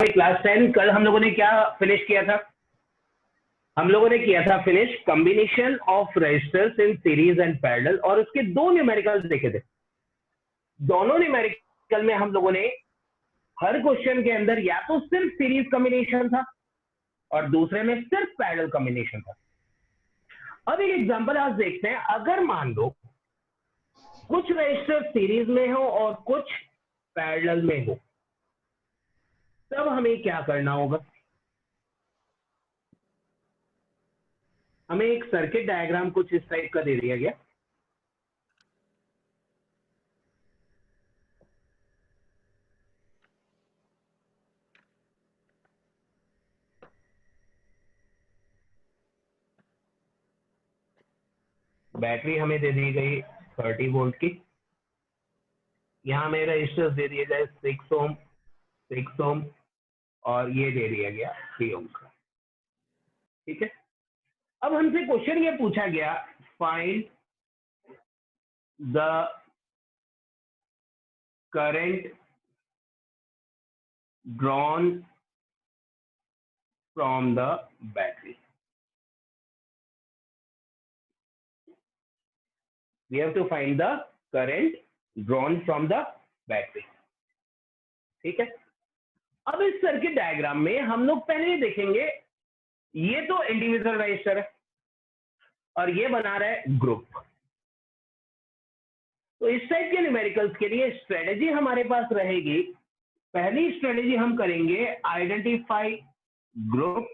Class 10 कल हम लोगों ने क्या फिनिश किया था? हम लोगों ने किया था finish combination of resistors in series and parallel, और उसके दो न्यूमेरिकल्स देखे थे। दोनों न्यूमेरिकल में हम लोगों ने हर क्वेश्चन के अंदर या तो सिर्फ सीरीज कॉम्बिनेशन था और दूसरे में सिर्फ पैरेलल कॉम्बिनेशन था। अब एक एग्जांपल आज देखते हैं। अगर मान लो कुछ रजिस्टर सीरीज में हो और कुछ पैरेलल में हो, तब हमें क्या करना होगा? हमें एक सर्किट डायग्राम कुछ इस टाइप का दे दिया गया। बैटरी हमें दे दी गई 30 वोल्ट की। यहां हमें रजिस्टर्स दे दिए गए 6 ओम, 6 ओम, और ये दे दिया गया 3 ओम का। ठीक है, अब हमसे क्वेश्चन ये पूछा गया, find the current drawn from the battery. We have to find the current drawn from the battery. ठीक है, अब इस सर्किट डायग्राम में हम लोग पहले ही देखेंगे, ये तो इंडिविजुअल रजिस्टर है और ये बना रहा है ग्रुप। तो इस टाइप के न्यूमेरिकल्स के लिए स्ट्रेटेजी हमारे पास रहेगी। पहली स्ट्रेटेजी हम करेंगे identify group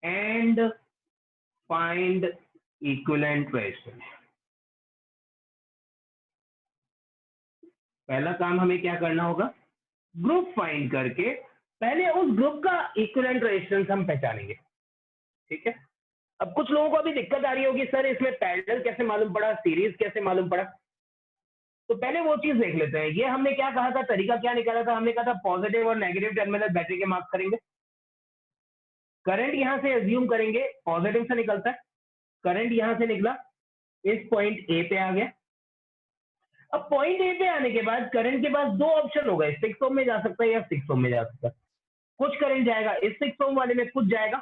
and find equivalent resistance. पहला काम हमें क्या करना होगा? ग्रुप फाइंड करके पहले उस ग्रुप का इक्विवेलेंट रेजिस्टेंस हम पहचानेंगे। ठीक है, अब कुछ लोगों को अभी दिक्कत आ रही होगी, सर इसमें पैरेलल कैसे मालूम पड़ा, सीरीज कैसे मालूम पड़ा? तो पहले वो चीज देख लेते हैं। ये हमने क्या कहा था, तरीका क्या निकाला था? हमने कहा था पॉजिटिव और नेगेटिव टर्मिनल बैटरी के मार्क करेंगे। करंट यहां से एज्यूम करेंगे पॉजिटिव से निकलता है, करंट यहां से निकला, इस पॉइंट ए पे आ गया। अब पॉइंट ए पे आने के बाद करंट के पास दो ऑप्शन हो गए, 6 ओम में जा सकता है या 6 ओम में जा सकता है। कुछ करंट जाएगा इस 6 ओम वाले में, कुछ जाएगा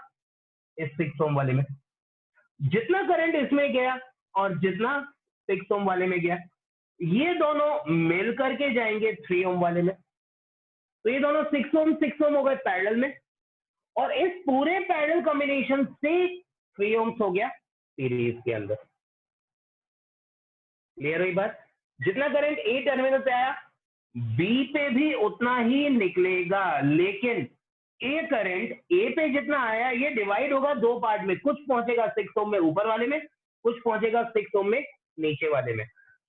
इस 6 ओम वाले में। जितना करंट इसमें गया और जितना 6 ओम वाले में गया, ये दोनों मिल करके जाएंगे 3 ओम वाले में। तो ये दोनों 6 ओम हो गए पैरेलल में, और इस पूरे पैरेलल कॉम्बिनेशन से 3 ओम्स हो गया सीरीज के अंदर। क्लियर हुई बात? जितना करंट ए टर्मिनल पे आया, बी पे भी उतना ही निकलेगा, लेकिन ए करंट ए पे जितना आया ये डिवाइड होगा दो पार्ट में। कुछ पहुंचेगा 6 ओम में ऊपर वाले में, कुछ पहुंचेगा 6 ओम में नीचे वाले में।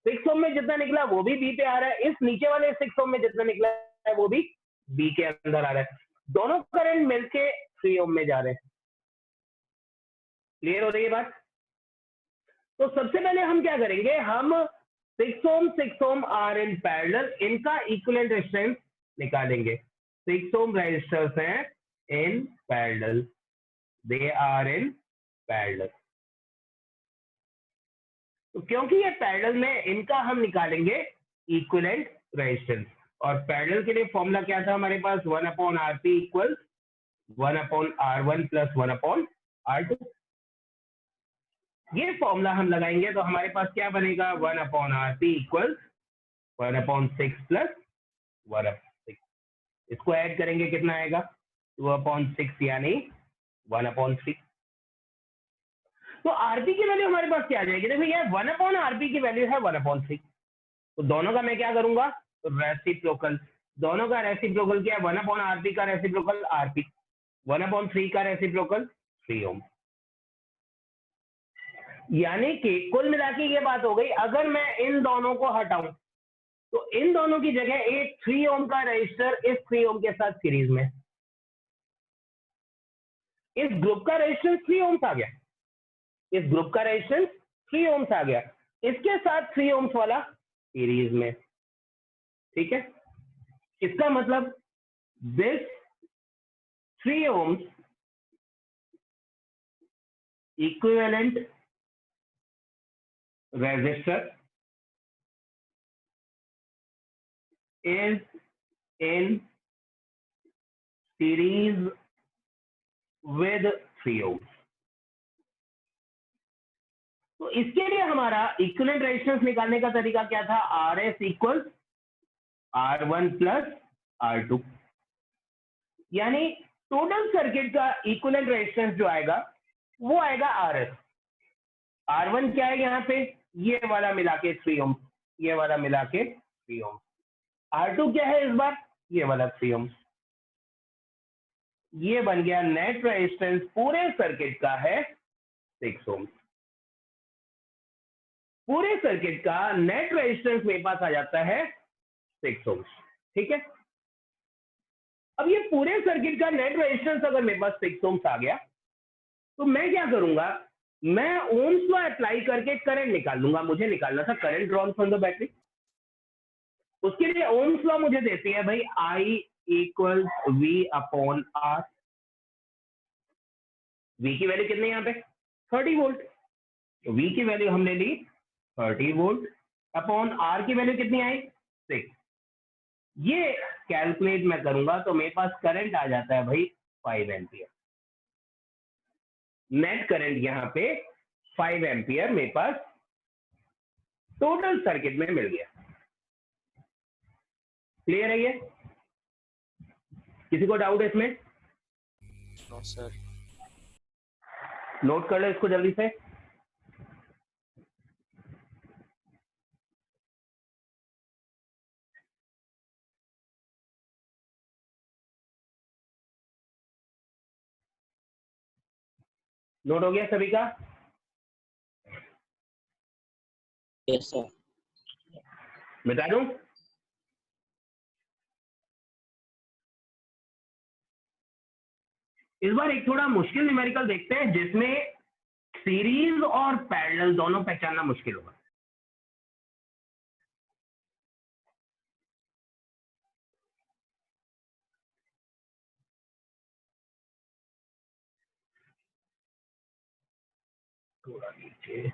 6 ओम में जितना निकला वो भी बी पे आ रहा है, इस नीचे वाले 6 ओम में जितना निकला है वो भी बी के अंदर आ रहा है। दोनों करंट मिलके 3 ओम में जा रहे हैं। क्लियर हो रही है बात? तो सबसे पहले हम क्या करेंगे, हम 6 ओम आर इन पैरेलल, इनका इक्विवेलेंट रेजिस्टेंस निकालेंगे। 6 ओम रेजिस्टर्स हैं in parallel, they are in parallel. तो क्योंकि ये पैरेलल में, इनका हम निकालेंगे इक्विवेलेंट रेजिस्टेंस। और पैरेलल के लिए फॉर्मूला क्या था हमारे पास? 1/RP equal 1/R1 plus 1/R2। ये फॉर्मूला हम लगाएंगे तो हमारे पास क्या बनेगा? 1/RP equal 1/6 plus 1/6। इसको ऐड करेंगे कितना आएगा? 2/6 यानी 1/3। तो आरपी की वैल्यू हमारे पास क्या आ जाएगी? देखो ये 1/RP की वैल्यू है 1/3। तो दोनों का मैं क्या करूंगा? रेसिप्रोकल। दोनों का रेसिप्रोकल क्या है? 1/RP का रेसिप्रोकल आरपी, 1/3 का रेसिप्रोकल 3 ओम। यानी कि कुल मिला के ये बात हो गई, अगर मैं इन दोनों को हटाऊं तो इन दोनों की जगह एक 3 ओम का रजिस्टर इस 3 ओम के साथ सीरीज में, इस ग्रुप का रेजिस्टेंस 3 ओम्स आ गया, इस ग्रुप का रेजिस्टेंस 3 ओम्स आ गया, इसके साथ 3 ओम्स वाला सीरीज में। ठीक है, इसका मतलब this 3 ohms equivalent resistor is in series with 3 ohm. तो इसके लिए हमारा इक्विवेलेंट रेजिस्टेंस निकालने का तरीका क्या था? RS equal R1 plus R2, यानी टोटल सर्किट का इक्विवेलेंट रेजिस्टेंस जो आएगा वो आएगा RS। R1 क्या है यहाँ पे? ये वाला मिला के 3 ओम, ये वाला मिला के 3 ओम। R2 क्या है इस बार? ये वाला 3 ओम। ये बन गया नेट रेजिस्टेंस पूरे सर्किट का है 6 ओम। पूरे सर्किट का नेट रेजिस्टेंस मेरे पास आ जाता है 6 ओम। ठीक है, अब ये पूरे सर्किट का नेट रेजिस्टेंस अगर मेरे पास 6 ओम आ गया तो मैं क्या करूंगा? मैं ओम्स लॉ अप्लाई करके करंट निकाल लूंगा। मुझे निकालना था current drawn from the battery. उसके लिए ओम्स लॉ मुझे देती है भाई I equal V upon R। V की वैल्यू कितनी यहाँ पे? 30 वोल्ट। तो V की वैल्यू हमने ली 30 वोल्ट अपॉन R की वैल्यू कितनी आई? 6। ये कैलकुलेट मैं करूंगा तो मेरे पास करंट आ जाता है भाई 5 एम्पियर। नेट करंट यहाँ पे 5 एम्पियर मेरे पास टोटल सर्किट में मिल गया। क्लियर है ये? किसी को डाउट है इसमें? No sir. नोट कर लो इसको जल्दी से। नोट हो गया सभी का? Yes sir. बता दूं? इस बार एक थोड़ा मुश्किल न्यूमेरिकल देखते हैं जिसमें सीरीज और पैरेलल दोनों पहचानना मुश्किल होगा। थोड़ा नीचे।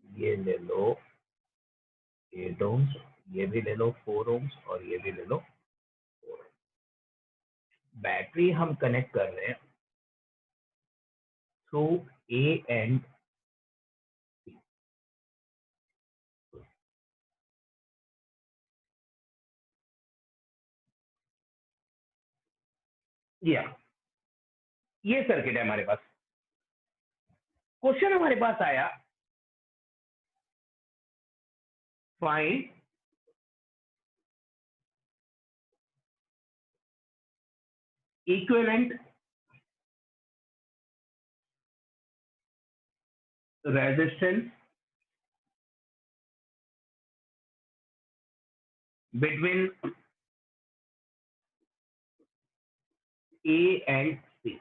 ये ले लो 8 ओम्स, ये भी ले लो 4 ओम्स और ये भी ले लो 4 ओम्स। बैटरी हम कनेक्ट कर रहे हैं थ्रू A एंड C। ये सर्किट है हमारे पास। क्वेश्चन हमारे पास आया find equivalent resistance between A and C।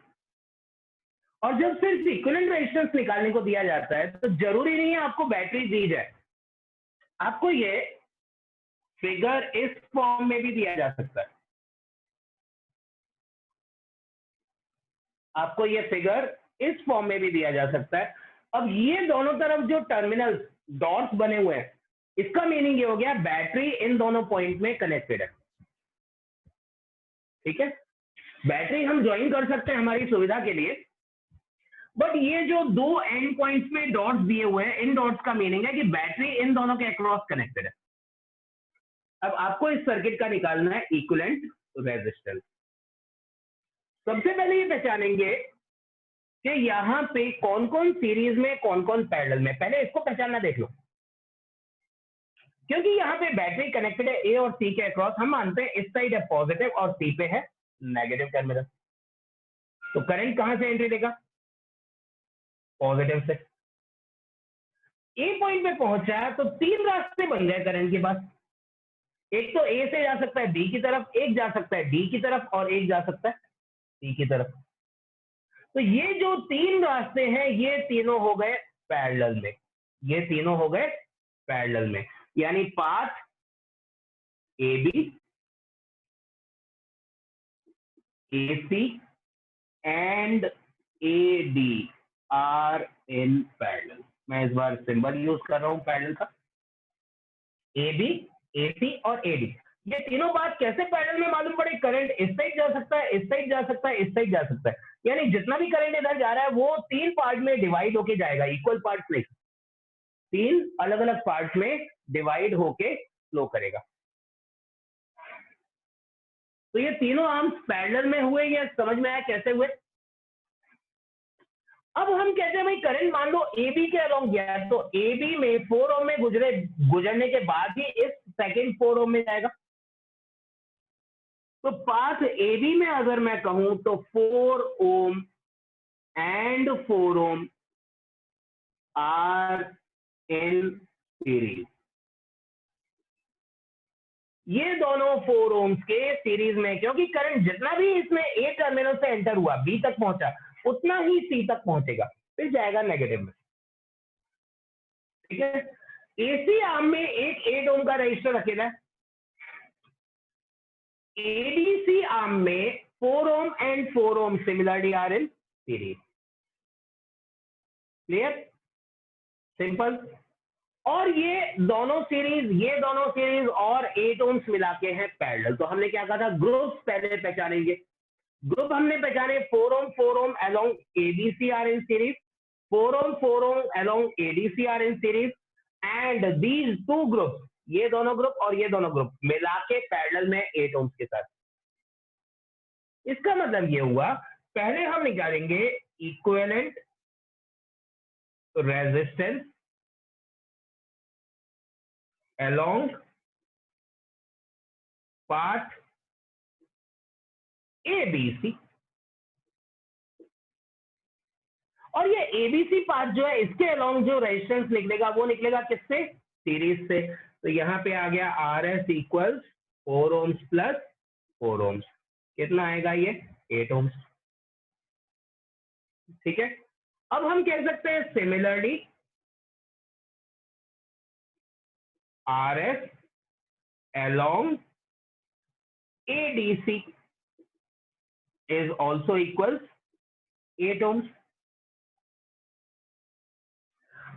और जब सिर्फ इक्विवेलेंट रेजिस्टेंस निकालने को दिया जाता है तो जरूरी नहीं है आपको बैटरी दी जाए। आपको ये फिगर इस फॉर्म में भी दिया जा सकता है। आपको ये फिगर इस फॉर्म में भी दिया जा सकता है। अब ये दोनों तरफ जो टर्मिनल्स डॉट्स बने हुए हैं, इसका मीनिंग ये हो गया बैटरी इन दोनों पॉइंट में कनेक्टेड है। ठीक है, बैटरी हम ज्वाइन कर सकते हैं हमारी सुविधा के लिए, बट ये जो दो एंड पॉइंट्स में डॉट्स दिए हुए हैं, इन डॉट्स का मीनिंग है कि बैटरी इन दोनों के अक्रॉस कनेक्टेड है। अब आपको इस सर्किट का निकालना है इक्विवेलेंट रेजिस्टेंस। सबसे पहले ये पहचानेंगे कि यहां पे कौन कौन सीरीज में, कौन कौन पैरेलल में। पहले इसको पहचानना देख लो, क्योंकि यहाँ पे बैटरी कनेक्टेड है ए और सी के अक्रॉस। हम मानते हैं इस साइड है पॉजिटिव और सी पे है नेगेटिव टर्मिनल। तो करंट कहां से एंट्री देगा? पॉजिटिव से। ए पॉइंट पे पहुंचा है तो तीन रास्ते बन गए करंट के पास। एक तो ए से जा सकता है बी की तरफ, एक जा सकता है डी की तरफ, और एक जा सकता है सी की तरफ। तो ये जो तीन रास्ते हैं ये तीनों हो गए पैरेलल में, ये तीनों हो गए पैरेलल में, यानी path A B, A C and A D are in parallel. मैं इस बार सिंबल यूज कर रहा हूं पैरेलल का, ए बी, ए सी और ए डी। ये तीनों बात कैसे पैरेलल में मालूम पड़े? करंट इस साइड जा सकता है, इस साइड जा सकता है, इस साइड जा सकता है, यानी जितना भी करंट इधर जा रहा है वो तीन पार्ट में डिवाइड होके जाएगा, इक्वल पार्ट नहीं, तीन अलग अलग पार्ट में डिवाइड होके फ्लो करेगा। तो ये तीनों आर्म्स पैरेलल में हुए, ये समझ में आया कैसे हुए? अब हम कहते हैं भाई करंट मान लो ए बी के अलोंग गया है, तो ए बी में 4 ओम में गुजरने के बाद ही इस सेकंड 4 ओम में जाएगा। तो पाथ ए बी में अगर मैं कहूं तो 4 ohm and 4 ohm are in series, ये दोनों 4 ओम्स के सीरीज में, क्योंकि करंट जितना भी इसमें ए टर्मिनल से एंटर हुआ बी तक पहुंचा उतना ही सी तक पहुंचेगा, फिर जाएगा नेगेटिव में। ठीक है, एसी आर्म में एक 8 ओम का रजिस्टर अकेला है, एडीसी आर्म में 4 ohm and 4 ohm similarly are in series. Clear, simple. और ये दोनों सीरीज और 8 ओम्स मिला के हैं पैरेलल। तो हमने क्या कहा था, ग्रुप्स पहले पहचानेंगे। ग्रुप हमने पहचाने 4 ohm along ABC are in series, 4 ohm along ADC are in series, and these two groups, ये दोनों ग्रुप और ये दोनों ग्रुप मिला के पैरेलल में 8 ओम्स के साथ। इसका मतलब ये हुआ, पहले हम निकालेंगे equivalent resistance along path ABC, और ये एबीसी पाथ जो है इसके अलोंग जो रेजिस्टेंस निकलेगा वो निकलेगा किससे? सीरीज से। तो यहाँ पे आ गया R S equals 4 ohms plus 4 ohms, कितना आएगा ये? 8 ओम्स। ठीक है, अब हम कह सकते हैं similarly R S along ADC is also equals 8 ohms.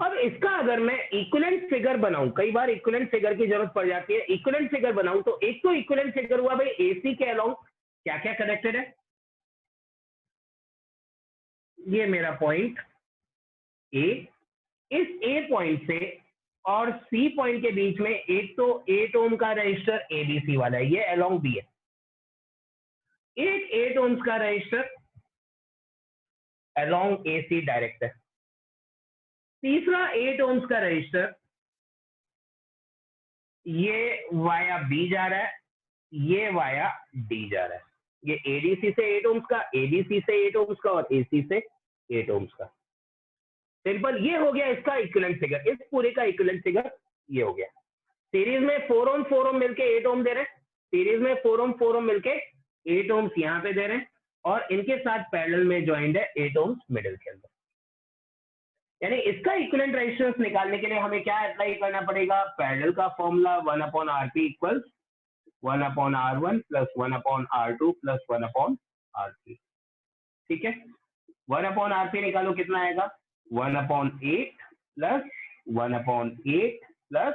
अब इसका अगर मैं इक्विवेलेंट फिगर बनाऊं, कई बार इक्विवेलेंट फिगर की जरूरत पड़ जाती है, इक्विवेलेंट फिगर बनाऊं तो एक तो इक्विवेलेंट फिगर हुआ भाई एसी के अलोंग क्या क्या कनेक्टेड है, ये मेरा पॉइंट ए, इस ए पॉइंट से और सी पॉइंट के बीच में एक तो 8 ओम का रजिस्टर एबीसी वाला है, ये अलोंग बी है, एक 8 ओम्स का रजिस्टर अलोंग एसी डायरेक्ट है, तीसरा 8 ओम्स का रजिस्टर ये वाया बी जा रहा है, ये वाया डी जा रहा है, ये एडीसी से 8 ओम्स का, एबीसी से 8 ओम्स का और एसी से 8 ओम्स का। सिंपल, ये हो गया इसका इक्विवेलेंट फिगर, इस पूरे का इक्विवेलेंट फिगर ये हो गया। सीरीज में 4 ओम मिलके 8 ओम दे रहे हैं, सीरीज में 4 ओम मिलके 8 ओम्स यहाँ पे दे रहे हैं, और इनके साथ पैरेलल में ज्वाइंट है 8 ओम्स मिडिल के अंदर। यानी इसका इक्विवेलेंट रेजिस्टेंस निकालने के लिए हमें क्या अप्लाई करना पड़ेगा? पैरेलल का formula 1/RP equals 1/R1 plus 1/R2 plus 1/R3। ठीक है, 1/RP निकालो, कितना आएगा? 1/8 प्लस 1/8 प्लस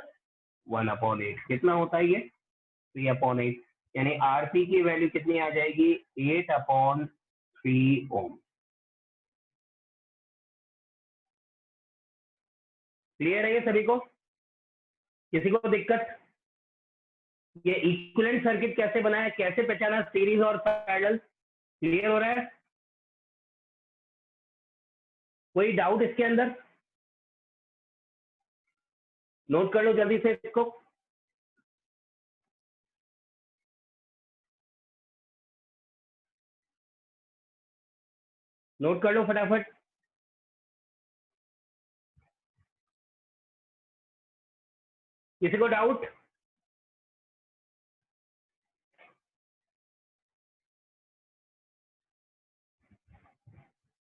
1/8, कितना होता है ये? 3/8, यानी आरपी की वैल्यू कितनी आ जाएगी? 8/3 ओम। क्लियर है ये सभी को? किसी को दिक्कत? ये इक्विवेलेंट सर्किट कैसे बनाया, कैसे पहचाना सीरीज और पैरेलल? क्लियर हो रहा है? कोई डाउट इसके अंदर? नोट कर लो जल्दी से इसको। नोट कर लो फटाफट। किसी को डाउट?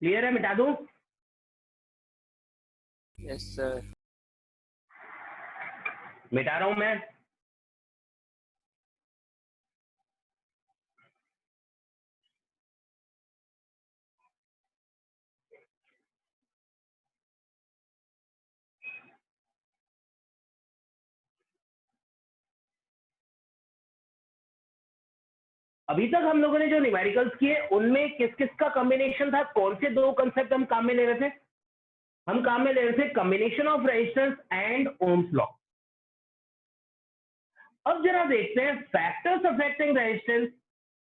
क्लियर है? मिटा दूं? Yes sir. मिटा रहा हूं मैं। अभी तक हम लोगों ने जो न्यूमेरिकल्स किए उनमें किस किस का कॉम्बिनेशन था? कौन से दो कंसेप्ट हम काम में ले रहे थे? हम काम में ले रहे थे combination of resistance and Ohm's law. अब जरा देखते हैं factors affecting resistance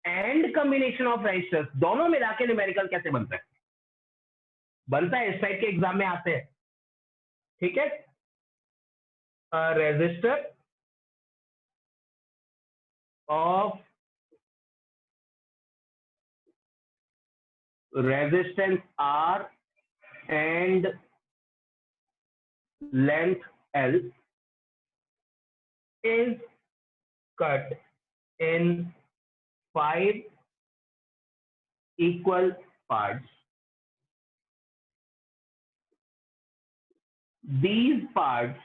and combination of resistance दोनों मिला के न्यूमेरिकल कैसे बनता है। बनता है इस टाइप के एग्जाम में आते हैं, ठीक है। Resistor of resistance R and length L is cut in 5 equal parts. These parts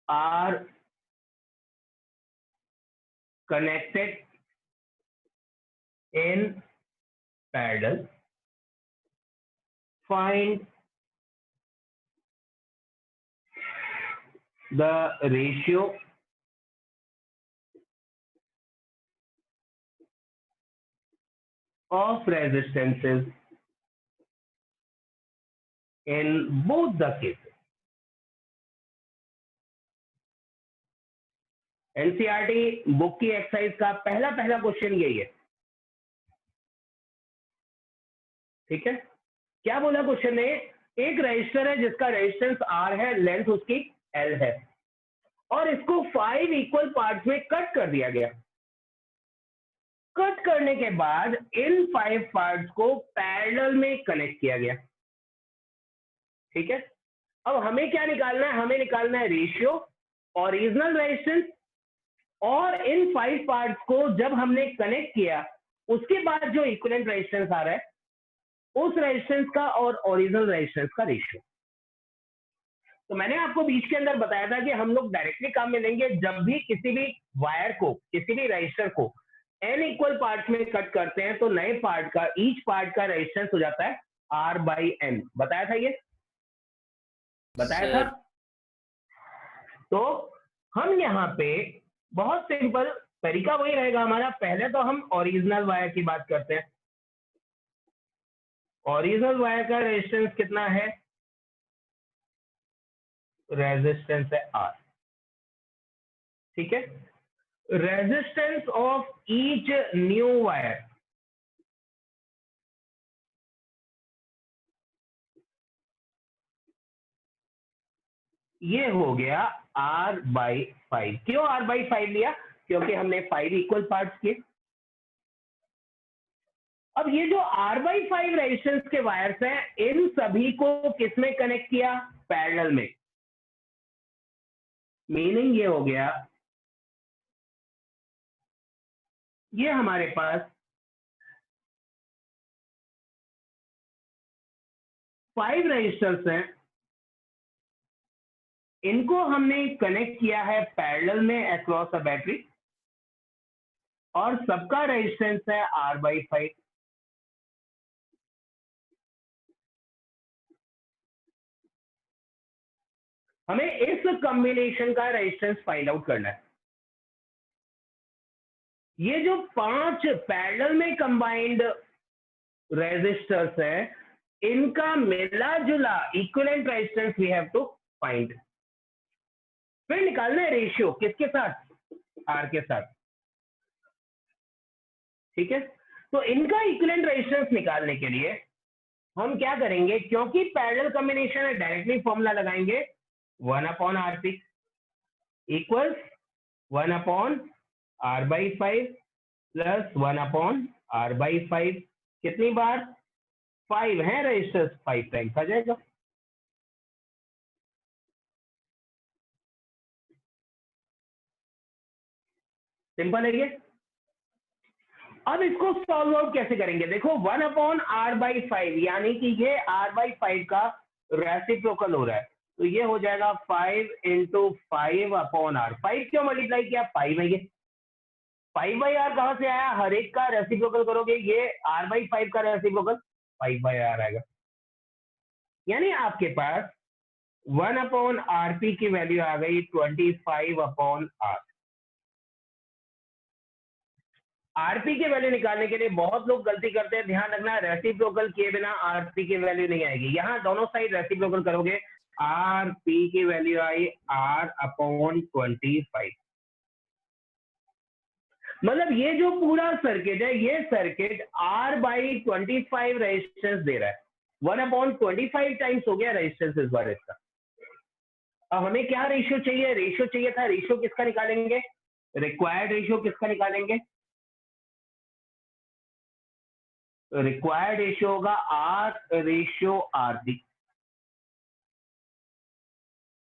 are connected in parallel. Find the ratio of resistances in both the cases. NCERT book की exercise का पहला question यही है, ठीक है। क्या बोला question ने? एक रजिस्टर है जिसका रेजिस्टेंस R है, लेंथ उसकी L है, और इसको 5 इक्वल पार्ट्स में कट कर दिया गया। कट करने के बाद इन 5 पार्ट्स को पैरेलल में कनेक्ट किया गया, ठीक है। अब हमें क्या निकालना है? हमें निकालना है रेशियो ओरिजिनल रेजिस्टेंस, और इन 5 पार्ट्स को जब हमने कनेक्ट किया उसके बाद जो इक्विवेलेंट रेजिस्टेंस आ रहा है उस रेजिस्टेंस का और ओरिजिनल रेजिस्टेंस का रेशियो। तो मैंने आपको बीच के अंदर बताया था कि हम लोग डायरेक्टली काम में लेंगे जब भी किसी भी वायर को, किसी भी रजिस्टर को n इक्वल पार्ट में कट करते हैं तो नए पार्ट का, ईच पार्ट का रेजिस्टेंस हो जाता है R/N। बताया था ये? बताया था। तो हम यहाँ पे बहुत सिंपल तरीका वही रहेगा हमारा। पहले तो हम ओरिजिनल वायर की बात करते हैं। ओरिजिनल वायर का रेजिस्टेंस कितना है? रेजिस्टेंस है R, ठीक है। Resistance of each new wire, ये हो गया R/5। क्यों R/5 लिया? क्योंकि हमने 5 इक्वल पार्ट्स किए। अब ये जो R/5 रेजिस्टेंस के वायर्स हैं इन सभी को किसमें कनेक्ट किया? पैरेलल में। मीनिंग ये हो गया, ये हमारे पास 5 रेजिस्टर्स हैं, इनको हमने कनेक्ट किया है पैरेलल में अक्रॉस अ बैटरी, और सबका रेजिस्टेंस है R/5। हमें इस कॉम्बिनेशन का रेजिस्टेंस फाइंड आउट करना है। ये जो 5 पैरेलल में कंबाइंड रेजिस्टर्स हैं इनका मिला जुला equivalent resistance we have to find. फिर निकालना है रेशियो, किसके साथ? R के साथ, ठीक है। तो इनका इक्विवेलेंट रेजिस्टेंस निकालने के लिए हम क्या करेंगे? क्योंकि पैरेलल कॉम्बिनेशन है, डायरेक्टली फॉर्मूला लगाएंगे 1/RP equals 1/R/5 plus 1/R/5। कितनी बार? 5 है रेजिस्टर्स, 5 टाइम्स आ जाएगा। सिंपल है ये। अब इसको सॉल्व आउट कैसे करेंगे? देखो 1/r/5 यानी कि ये r/5 का रेसिप्रोकल हो रहा है, तो ये हो जाएगा 5 × 5/r। 5 क्यों मल्टीप्लाई किया? 5 है ये। 5/r कहां से आया? हर एक का रेसिप्रोकल करोगे, ये r/5 का रेसिप्रोकल 5/r आएगा। यानी आपके पास 1/rp की वैल्यू आ गई 25/r। आरपी की वैल्यू निकालने के लिए बहुत लोग गलती करते हैं, ध्यान रखना रेसिप्रोकल किए बिना आरपी की वैल्यू नहीं आएगी। यहां दोनों साइड रेसिप्रोकल करोगे, आरपी की वैल्यू आई r/25। मतलब ये जो पूरा सर्किट है, ये सर्किट r/25 रेजिस्टेंस दे रहा है। 1/25 टाइम्स हो गया रेजिस्टेंस इस बार इसका। अब हमें क्या रेशियो चाहिए? रेशियो चाहिए था, रेशियो किसका निकालेंगे? रिक्वायर्ड रेशियो किसका निकालेंगे? रिक्वायर्ड रेशियो होगा R/RP।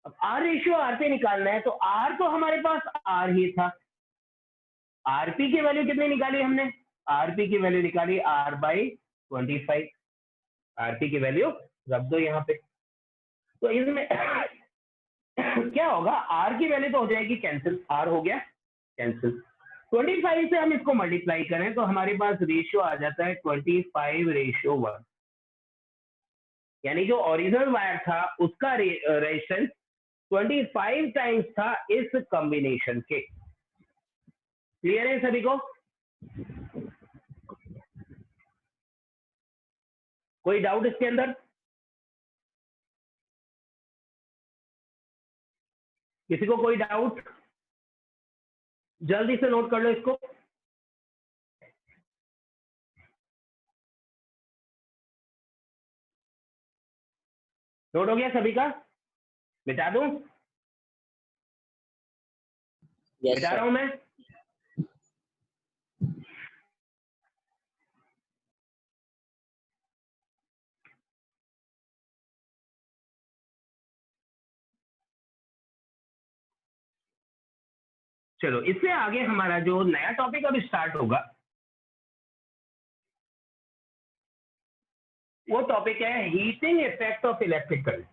अब R/RP निकालना है, तो R तो हमारे पास R ही था। RP की वैल्यू कितनी निकाली हमने? RP की वैल्यू निकाली r/25। RP की वैल्यू रख दो यहाँ पे, तो इसमें क्या होगा? R की वैल्यू तो हो जाएगी कैंसिल, R हो गया कैंसिल। 25 से हम इसको मल्टीप्लाई करें तो हमारे पास रेशियो आ जाता है 25/1। यानी जो ओरिजिनल वायर था उसका रेजिस्टेंस 25 टाइम्स था इस कॉम्बिनेशन के। क्लियर है सभी को? कोई डाउट इसके अंदर? किसी को कोई डाउट? जल्दी से नोट कर लो इसको। नोट हो गया सभी का? मिटा दूं? Yes, मिटा sir. रहा हूं मैं। चलो, इससे आगे हमारा जो नया टॉपिक अब स्टार्ट होगा वो टॉपिक है heating effect of electric current.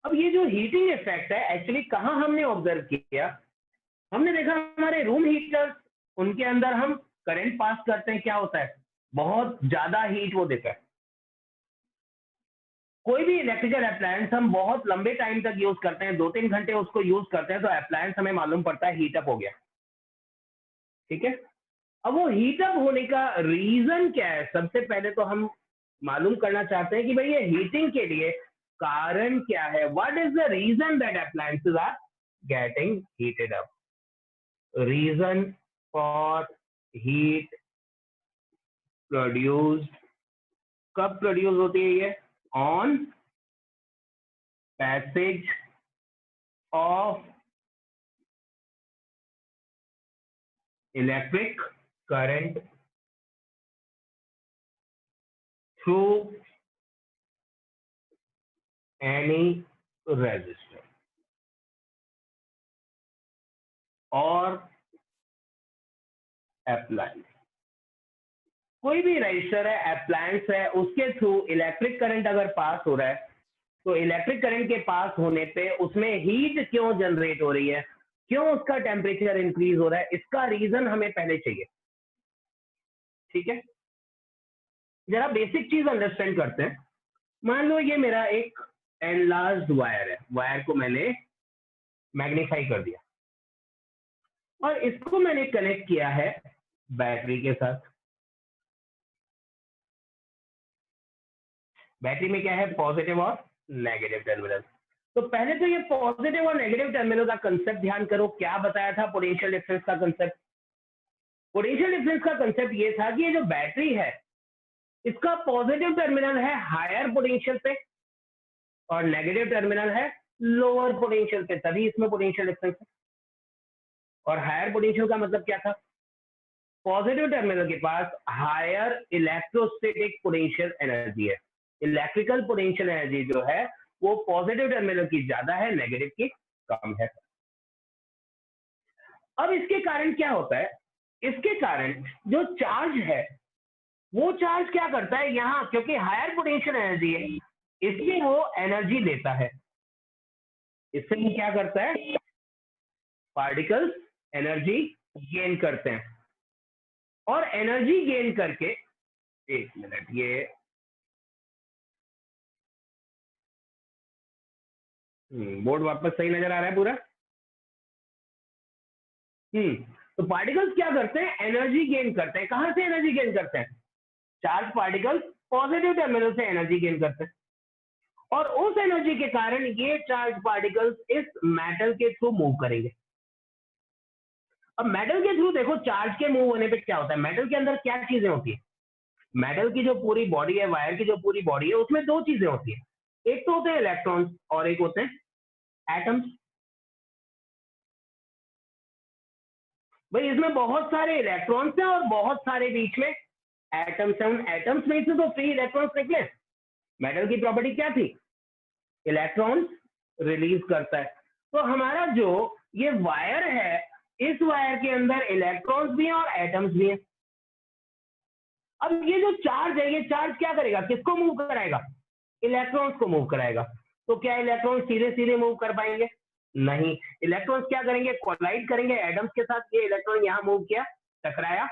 अब ये जो हीटिंग इफेक्ट है एक्चुअली कहां हमने ऑब्जर्व किया? हमने देखा हमारे रूम हीटर्स, उनके अंदर हम करंट पास करते हैं, क्या होता है? बहुत ज्यादा हीट वो देता है। कोई भी इलेक्ट्रिकल अप्लायंस हम बहुत लंबे टाइम तक यूज करते हैं, 2-3 घंटे उसको यूज करते हैं, तो अप्लायंस हमें मालूम पड़ता है हीटअप हो गया। ठीक है, अब वो हीटअप होने का रीजन क्या है? सबसे पहले तो हम मालूम करना चाहते हैं कि भाई ये हीटिंग के लिए कारण क्या है। What is the reason that appliances are getting heated up? Reason for heat produced, कब प्रोड्यूस होती है ये? On passage of electric current through any resistor और अप्लायंस। कोई भी रजिस्टर है, अप्लायंस है, उसके थ्रू इलेक्ट्रिक करंट अगर पास हो रहा है, तो इलेक्ट्रिक करंट के पास होने पे उसमें हीट क्यों जनरेट हो रही है, क्यों उसका टेम्परेचर इंक्रीज हो रहा है, इसका रीजन हमें पहले चाहिए। ठीक है, जरा बेसिक चीज अंडरस्टैंड करते हैं। मान लो ये मेरा एक एनलार्ज्ड वायर है, वायर को मैंने मैग्नीफाई कर दिया और इसको मैंने कनेक्ट किया है बैटरी के साथ। बैटरी में क्या है? पॉजिटिव और नेगेटिव टर्मिनल। तो पहले तो ये पॉजिटिव और नेगेटिव टर्मिनल का कंसेप्ट ध्यान करो। क्या बताया था पोटेंशियल डिफरेंस का कंसेप्ट? पोटेंशियल डिफरेंस का कंसेप्ट ये था कि ये जो बैटरी है इसका पॉजिटिव टर्मिनल है हायर पोटेंशियल पे और नेगेटिव टर्मिनल है लोअर पोटेंशियल पे, तभी इसमें पोटेंशियल डिफरेंस है। और हायर पोटेंशियल का मतलब क्या था? पॉजिटिव टर्मिनल के पास हायर इलेक्ट्रोस्टैटिक पोटेंशियल एनर्जी है। इलेक्ट्रिकल पोटेंशियल एनर्जी जो है वो पॉजिटिव टर्मिनल की ज्यादा है, नेगेटिव की कम है। अब इसके कारण क्या होता है? इसके कारण जो चार्ज है वो चार्ज क्या करता है यहां, क्योंकि हायर पोटेंशियल एनर्जी है इसलिए वो एनर्जी देता है। इससे वो क्या करता है? पार्टिकल्स एनर्जी गेन करते हैं और एनर्जी गेन करके, एक मिनट, ये बोर्ड वापस सही नजर आ रहा है पूरा? तो पार्टिकल्स क्या करते हैं? एनर्जी गेन करते हैं। कहां से एनर्जी गेन करते हैं? चार्ज पार्टिकल्स पॉजिटिव टर्मिनल से एनर्जी गेन करते हैं और उस एनर्जी के कारण ये चार्ज पार्टिकल्स इस मेटल के थ्रू मूव करेंगे। अब मेटल के थ्रू देखो, चार्ज के मूव होने पे क्या होता है? मेटल के अंदर क्या चीजें होती है? मेटल की जो पूरी बॉडी है, वायर की जो पूरी बॉडी है, उसमें दो चीजें होती है। एक तो होते हैं इलेक्ट्रॉन्स और एक होते हैं एटम्स। भाई इसमें बहुत सारे इलेक्ट्रॉन्स हैं और बहुत सारे बीच में एटम्स हैं। उन एटम्स में से तो फ्री इलेक्ट्रॉन्स निकले। मेटल की प्रॉपर्टी क्या थी? इलेक्ट्रॉन्स रिलीज करता है। तो हमारा जो ये वायर है, इस वायर के अंदर इलेक्ट्रॉन्स भी हैं और एटम्स भी हैं। अब ये जो चार्ज है, ये चार्ज क्या करेगा? किसको मूव कराएगा? इलेक्ट्रॉन्स को मूव कराएगा। तो क्या इलेक्ट्रॉन सीधे सीधे मूव कर पाएंगे? नहीं। इलेक्ट्रॉन्स क्या करेंगे? कोलाइड करेंगे एटम्स के साथ। ये इलेक्ट्रॉन यहां मूव किया, टकराया,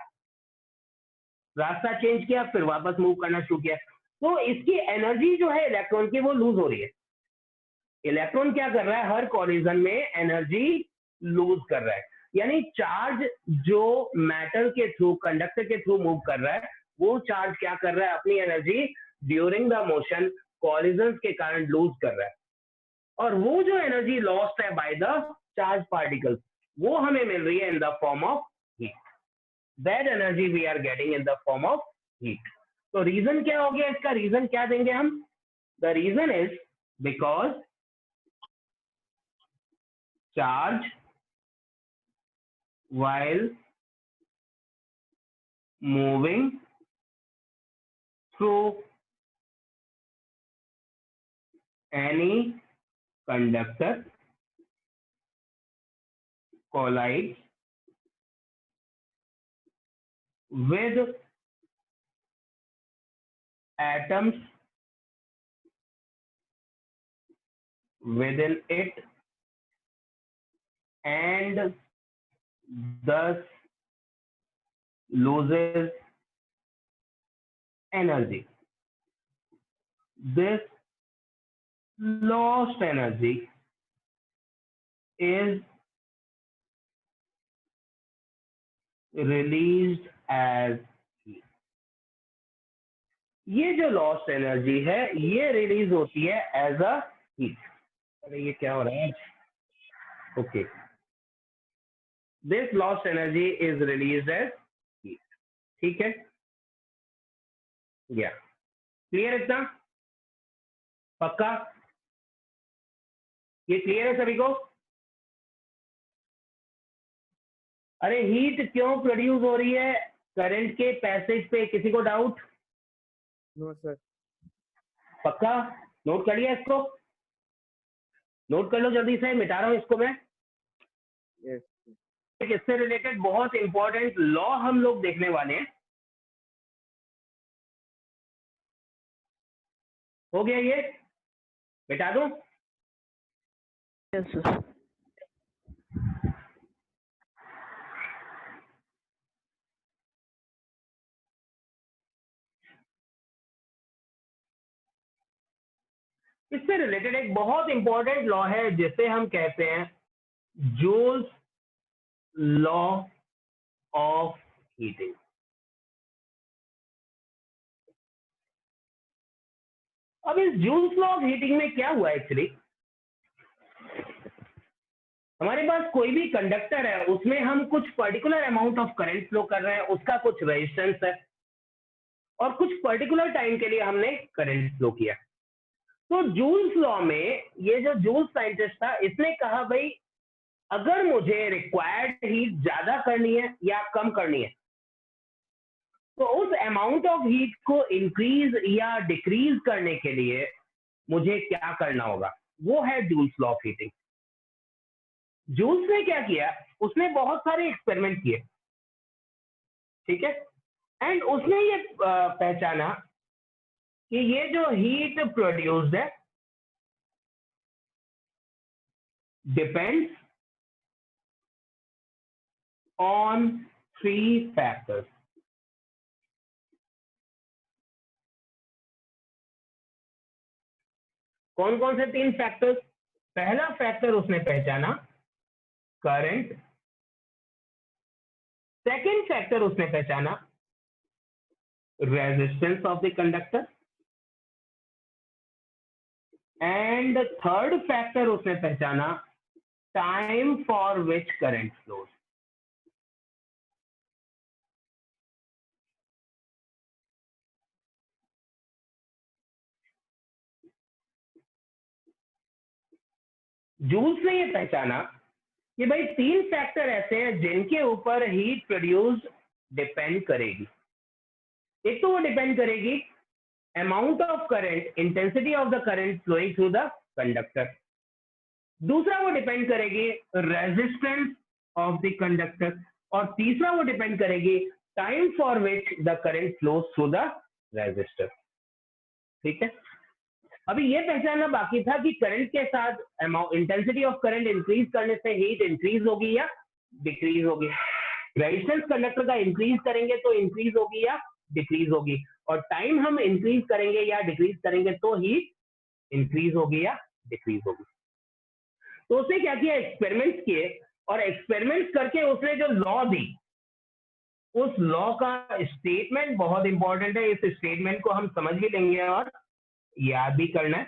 रास्ता चेंज किया, फिर वापस मूव करना शुरू किया। तो इसकी एनर्जी जो है इलेक्ट्रॉन की, वो लूज हो रही है। इलेक्ट्रॉन क्या कर रहा है? हर कॉलिजन में एनर्जी लूज कर रहा है। यानी चार्ज जो मेटल के थ्रू, कंडक्टर के थ्रू मूव कर रहा है, वो चार्ज क्या कर रहा है? अपनी energy during the motion collision के कारण लूज कर रहा है। और वो जो एनर्जी लॉस्ट है बाय द चार्ज पार्टिकल्स, वो हमें मिल रही है in the form of heat. That energy we are getting in the form of heat. तो रीजन क्या हो गया इसका? रीजन क्या देंगे हम? The reason is because charge while moving through any conductor collides with atoms within it and thus loses energy. This lost energy is released as heat. ये जो लॉस्ट एनर्जी है ये रिलीज होती है एज अ हीट। अरे ये क्या हो रहा है? Okay, this lost energy is released as heat. ठीक है, या क्लियर? इतना पक्का? ये क्लियर है सभी को? अरे हीट क्यों प्रोड्यूस हो रही है करंट के पैसेज पे? किसी को डाउट? No sir. पक्का? नोट कर लिया इसको? नोट कर लो जल्दी से, मिटा रहा हूं इसको मैं। यस। इससे रिलेटेड बहुत इंपॉर्टेंट लॉ हम लोग देखने वाले हैं। हो गया ये? मिटा दूं? Yes sir. इससे रिलेटेड एक बहुत इंपॉर्टेंट लॉ है जिसे हम कहते हैं जूल्स लॉ ऑफ हीटिंग। अब इस जूल्स लॉ ऑफ हीटिंग में क्या हुआ एक्चुअली? हमारे पास कोई भी कंडक्टर है, उसमें हम कुछ particular amount of current flow कर रहे हैं, उसका कुछ रेजिस्टेंस है और कुछ पर्टिकुलर टाइम के लिए हमने करंट फ्लो किया। तो जूल्स लॉ में ये जो जूल्स साइंटिस्ट था, इसने कहा भाई अगर मुझे रिक्वायर्ड हीट ज्यादा करनी है या कम करनी है, तो उस अमाउंट ऑफ हीट को इंक्रीज या डिक्रीज करने के लिए मुझे क्या करना होगा, वो है Joule's law of heating. Joules ने क्या किया, उसने बहुत सारे एक्सपेरिमेंट किए, ठीक है, एंड उसने ये पहचाना कि ये जो हीट प्रोड्यूस्ड है डिपेंड्स ऑन 3 फैक्टर्स। कौन कौन से 3 फैक्टर्स? पहला फैक्टर उसने पहचाना करंट, सेकंड फैक्टर उसने पहचाना resistance of the conductor, and third factor उसने पहचाना time for which current flows. Joules ने ये पहचाना कि भाई 3 फैक्टर ऐसे हैं जिनके ऊपर हीट प्रोड्यूस्ड डिपेंड करेगी। एक तो वो डिपेंड करेगी amount of current, intensity of the current flowing through the conductor. दूसरा वो डिपेंड करेगी रेजिस्टेंस ऑफ द कंडक्टर, और तीसरा वो डिपेंड करेगी time for which the current flows through the resistor. ठीक है, अभी ये पहचानना बाकी था कि करंट के साथ इंटेंसिटी ऑफ करंट इंक्रीज करने से हीट इंक्रीज होगी या डिक्रीज होगी। रेजिस्टेंस कंडक्टर का इंक्रीज करेंगे तो इंक्रीज होगी या डिक्रीज होगी, और टाइम हम इंक्रीज करेंगे या डिक्रीज करेंगे तो हीट इंक्रीज होगी या डिक्रीज होगी। तो उसने क्या किया, एक्सपेरिमेंट्स किए, और एक्सपेरिमेंट्स करके उसने जो लॉ दी, उस लॉ का स्टेटमेंट बहुत इंपॉर्टेंट है। इस स्टेटमेंट को हम समझ भी लेंगे और याद भी करना है।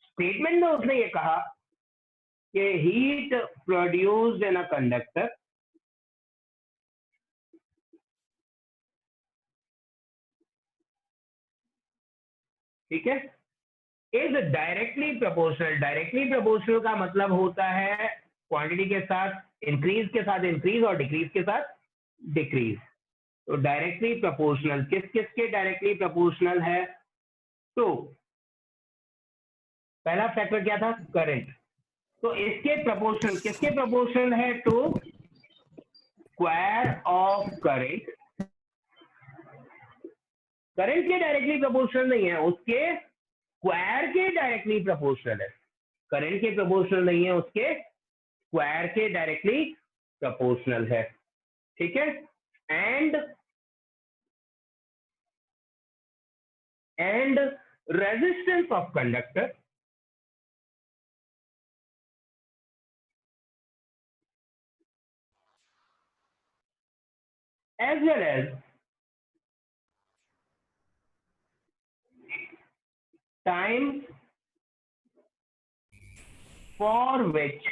स्टेटमेंट में उसने ये कहा कि heat produced in a conductor ठीक है is directly proportional. Directly proportional का मतलब होता है क्वांटिटी के साथ इंक्रीज और डिक्रीज के साथ डिक्रीज। तो डायरेक्टली प्रोपोर्शनल किस किस के डायरेक्टली प्रोपोर्शनल है? तो पहला फैक्टर क्या था, करंट। तो इसके प्रोपोर्शनल किसके प्रोपोर्शनल है? To square of current. Current के डायरेक्टली प्रोपोर्शनल नहीं है, उसके स्क्वायर के डायरेक्टली प्रोपोर्शनल है। करंट के प्रोपोर्शनल नहीं है, उसके स्क्वायर के डायरेक्टली प्रोपोर्शनल है। ठीक है, and resistance of conductor as well as time for which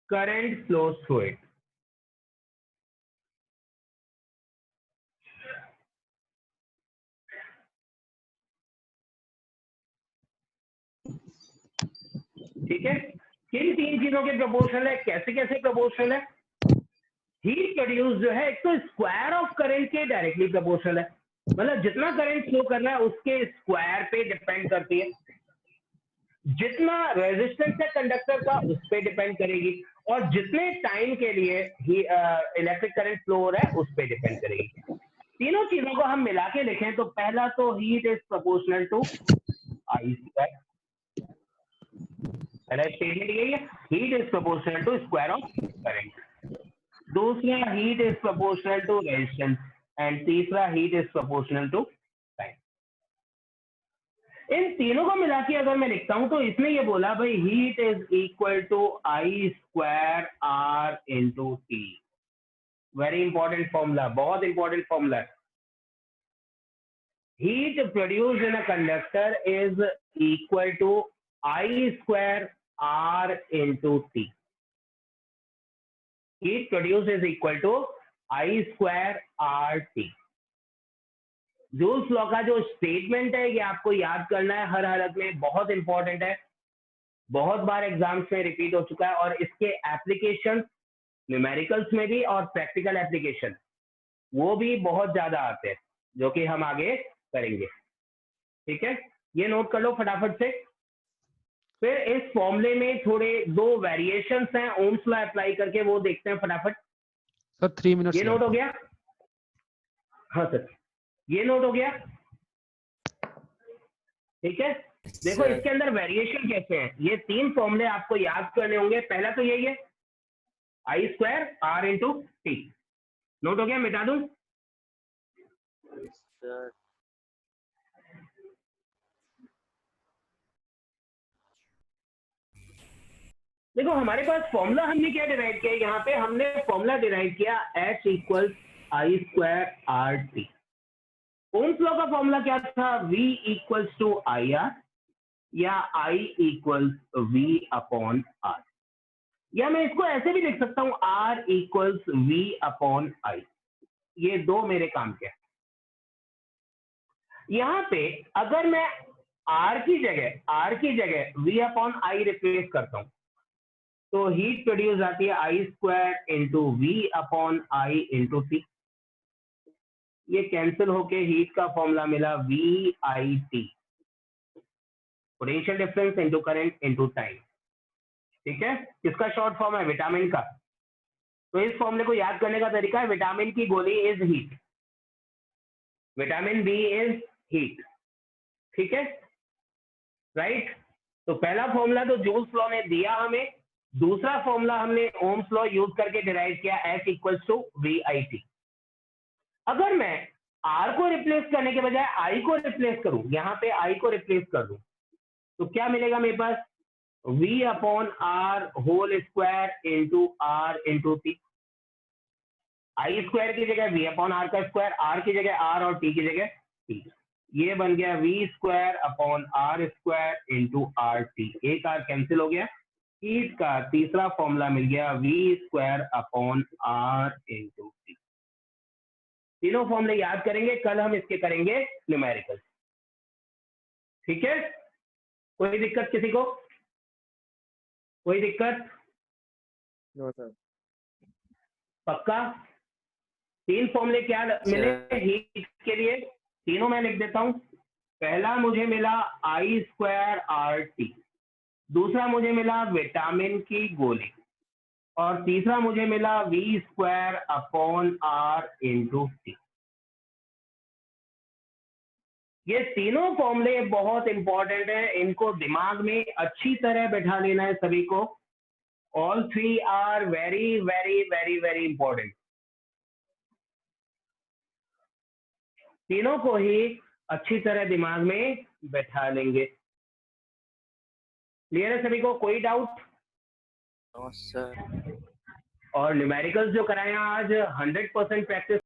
current flows through it। ठीक है, किन 3 चीजों के प्रोपोर्शनल है, कैसे कैसे प्रोपोर्शनल है? हीट प्रोड्यूस जो है, एक तो स्क्वायर ऑफ करंट के डायरेक्टली प्रोपोर्शनल है, मतलब जितना करंट फ्लो कर रहा है उसके स्क्वायर पे डिपेंड करती है। जितना रेजिस्टेंस है कंडक्टर का उस पर डिपेंड करेगी, और जितने टाइम के लिए इलेक्ट्रिक करंट फ्लो हो रहा है उस पर डिपेंड करेगी। तीनों चीजों को हम मिला के लिखें तो पहला तो heat is proportional to I square. पहला स्टेटमेंट यही है, heat is proportional to square of current. दूसरा, heat is proportional to resistance, and तीसरा, heat is proportional to time. इन तीनों को मिला के अगर मैं लिखता हूं तो इसने ये बोला भाई heat is equal to I square R into T. Very important formula, बहुत important formula. Heat produced in a conductor is equal to I square R into T. Heat produced is equal to I square R T. Joule's law का जो statement है ये आपको याद करना है हर हालत में, बहुत इंपॉर्टेंट है। बहुत बार एग्जाम्स में रिपीट हो चुका है और इसके एप्लीकेशन न्यूमेरिकल्स में भी और प्रैक्टिकल एप्लीकेशन वो भी बहुत ज्यादा आते हैं, जो कि हम आगे करेंगे। ठीक है, ये नोट कर लो फटाफट से। फिर इस फॉर्मूले में थोड़े 2 वेरिएशंस हैं ओम्स लॉ अप्लाई करके, वो देखते हैं फटाफट। सर 3 मिनट्स ये नोट हो गया? हाँ सर, ये नोट हो गया। ठीक है, देखो सर। इसके अंदर वेरिएशन कैसे हैं। ये 3 फॉर्मूले आपको याद करने होंगे। पहला तो यही है I² R into T. Note हो गया? मिटा दूं? सर देखो हमारे पास फॉर्मूला हमने क्या डिराइव किया, यहाँ पे हमने फॉर्मूला डिराइव किया H equal I² RT। Ohm's law का फॉर्मूला क्या था? V इक्वल्स टू IR या I equals V upon R, या मैं इसको ऐसे भी लिख सकता हूं R equals V upon I। ये 2 मेरे काम के हैं। यहां पे अगर मैं R की जगह V अपॉन I रिप्लेस करता हूं तो हीट प्रोड्यूस आती है I² into V upon I into T। ये कैंसिल होके हीट का फॉर्मूला मिला VIT, potential difference into current into time. ठीक है, किसका शॉर्ट फॉर्म है? विटामिन का। तो इस फॉर्मूले को याद करने का तरीका है, विटामिन की गोली is heat, vitamin B is heat. ठीक है, राइट। तो पहला फॉर्मूला तो जूल्स लॉ ने दिया हमें, दूसरा फॉर्मूला हमने ओम्स लॉ यूज करके डिराइव किया H इक्वल्स टू VIT। अगर मैं R को रिप्लेस करने के बजाय I को रिप्लेस करूं, यहां पे I को रिप्लेस कर दूं, तो क्या मिलेगा मेरे पास? V upon R whole square into R into T। I² की जगह V अपॉन R का स्क्वायर, R की जगह R और T की जगह T। ये बन गया V² upon R² into RT। एक R कैंसिल हो गया। हीट का तीसरा फॉर्मूला मिल गया V² upon R into T। तीनों फॉर्मूले याद करेंगे, कल हम इसके करेंगे न्यूमेरिकल। ठीक है, कोई दिक्कत किसी को? कोई दिक्कत? No sir. पक्का? 3 फॉर्मूले क्या मिले हीट के लिए? तीनों मैं लिख देता हूं। पहला मुझे मिला I² RT, दूसरा मुझे मिला विटामिन की गोली, और तीसरा मुझे मिला V² upon R into T। ये तीनों फॉर्मूले बहुत इंपॉर्टेंट है, इनको दिमाग में अच्छी तरह बैठा लेना है सभी को। All 3 are very very very very important. तीनों को ही अच्छी तरह दिमाग में बैठा लेंगे। क्लियर है सभी को? कोई डाउट? No sir. और न्यूमेरिकल्स जो कराए आज 100% प्रैक्टिस